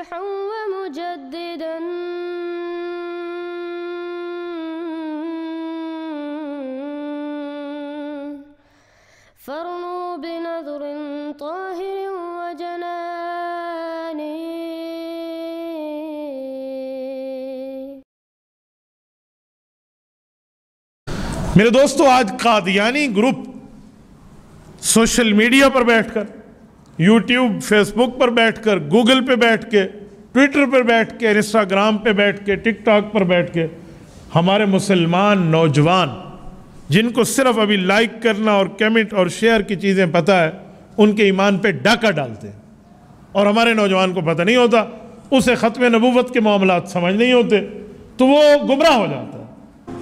مصلحا ومجددا فارنوا بنظر طاهر وجنان. میرے دوستو، آج قادیانی گروپ سوشل میڈیا پر بیٹھ کر، یوٹیوب فیس بک پر بیٹھ کر، گوگل پہ بیٹھ کے، ٹویٹر پر بیٹھ کے، انسٹاگرام پہ بیٹھ کے، ٹک ٹاک پر بیٹھ کے ہمارے مسلمان نوجوان جن کو صرف ابھی لائک کرنا اور کمنٹ اور شیئر کی چیزیں پتہ ہے، ان کے ایمان پہ ڈاکہ ڈالتے ہیں. اور ہمارے نوجوان کو پتہ نہیں ہوتا، اسے ختم نبوت کے معاملات سمجھ نہیں ہوتے، تو وہ گمراہ ہو جاتا ہے.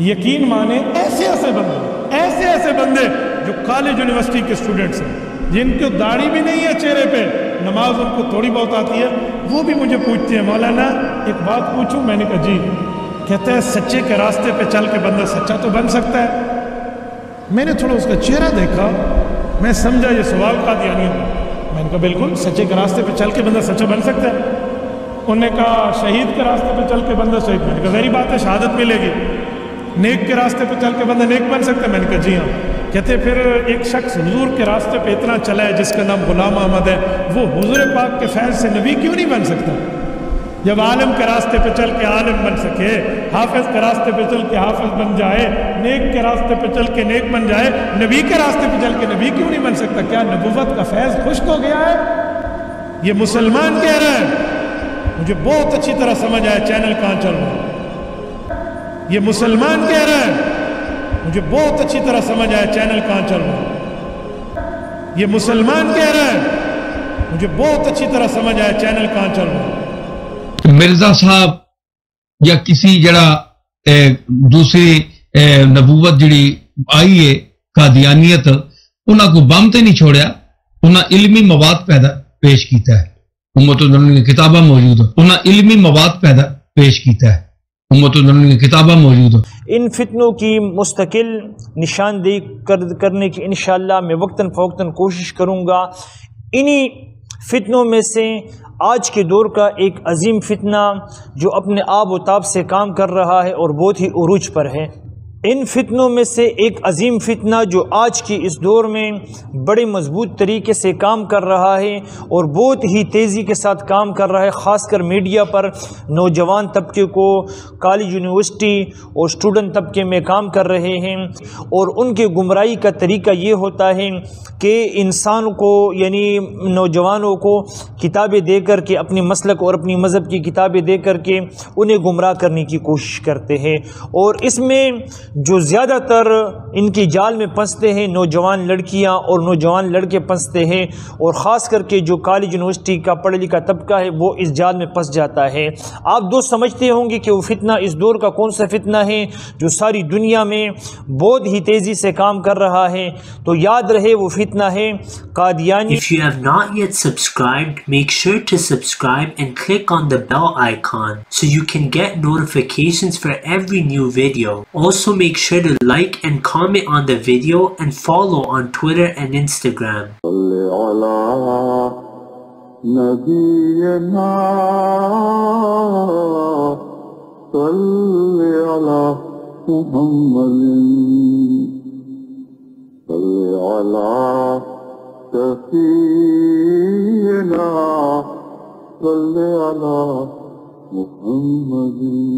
یقین مانے ایسے ایسے بندے جو کالج یونیورسٹی کے اسٹوڈنٹس ہیں، جن کو داڑھی بھی نہیں ہے چہرے پہ، نماز ان کو تھوڑی بہت آتی ہے، وہ بھی مجھے پوچھتے ہیں مولانا ایک بات پوچھوں؟ میں نے کہا جی. کہتے ہیں سچے کے راستے پہ چل کے بندہ سچا تو بن سکتا ہے. میں نے تھوڑا اس کا چہرہ دیکھا، میں سمجھا یہ سوال قادیانی ہے. میں نے کہا بالکل، سچے کے راستے پہ چل کے بندہ سچا بن سکتا ہے. انہوں نے کہا شہید کے راستے پہ چل کے بندہ شہید. میں نے کہا ظاہری بات ہے شہادت ملے گی. نیک کے راستے پہ چل کے بندہ نیک بن سکتا ہے. میں نے کہا جی ہاں. کہتے پھر ایک شخص حضور کے راستے پہ اتنا چلا ہے جس کا نام غلام احمد ہے، وہ حضور پاک کے فیض سے نبی کیوں نہیں بن سکتا؟ جب عالم کے راستے پہ چل کے عالم بن سکے، حافظ کے راستے پہ چل کے حافظ بن جائے، نیک کے راستے پہ چل کے نیک بن جائے، نبی کے راستے پہ چل کے نبی کیوں نہیں بن سکتا؟ کیا نبوت کا فیض خشک ہو گیا ہے؟ یہ مسلمان کہہ رہا ہے. مجھے بہت اچھی طرح سمجھ آیا چینل کہاں چل رہا ہے. یہ مسلمان کہہ رہا ہے، مجھے بہت اچھی طرح سمجھ آیا چینل کہاں چل رہا ہے. یہ مسلمان کہہ رہا ہے، مجھے بہت اچھی طرح سمجھ آیا چینل کہاں چل رہا ہے. مرزا صاحب یا کسی جڑا دوسری نبوت جڑی آئی ہے قادیانیت، انہاں کو بم تے نہیں چھوڑیا، انہاں علمی مواد پیش کیتا ہے. امت کی کتاباں موجود ہیں، انہاں علمی مواد پیش کیتا ہے. امت کی کتاباں موجود ہیں. ان فتنوں کی مستقل نشاندہی کرنے کی انشاءاللہ میں وقتاً فوقتاً کوشش کروں گا. انہی فتنوں میں سے آج کے دور کا ایک عظیم فتنہ جو اپنے آب و تاب سے کام کر رہا ہے اور بہت ہی عروج پر ہے. ان فتنوں میں سے ایک عظیم فتنہ جو آج کی اس دور میں بڑے مضبوط طریقے سے کام کر رہا ہے اور بہت ہی تیزی کے ساتھ کام کر رہا ہے، خاص کر میڈیا پر نوجوان طبقے کو کالج یونیورسٹی اور اسٹوڈنٹ طبقے میں کام کر رہے ہیں. اور ان کے گمراہی کا طریقہ یہ ہوتا ہے کہ انسان کو یعنی نوجوانوں کو کتابیں دے کر کے، اپنی مسلک اور اپنی مذہب کی کتابیں دے کر کے انہیں گمراہ کرنے کی کوشش کرتے ہیں. اور اس میں جو زیادہ تر ان کی جال میں پھنستے ہیں نوجوان لڑکیاں اور نوجوان لڑکے پھنستے ہیں، اور خاص کر کے جو کالج یونیورسٹی کا پڑھا لکھا طبقہ ہے وہ اس جال میں پھنس جاتا ہے. آپ دوست سمجھتے ہوں گے کہ وہ فتنہ اس دور کا کون سا فتنہ ہے جو ساری دنیا میں بہت ہی تیزی سے کام کر رہا ہے. تو یاد رہے وہ فتنہ ہے Qadiani. If you have not yet subscribed, make sure to subscribe and click on the bell icon so you can get notifications for every new video. Also make sure to like and comment on the video and follow on Twitter and Instagram. صل على محمد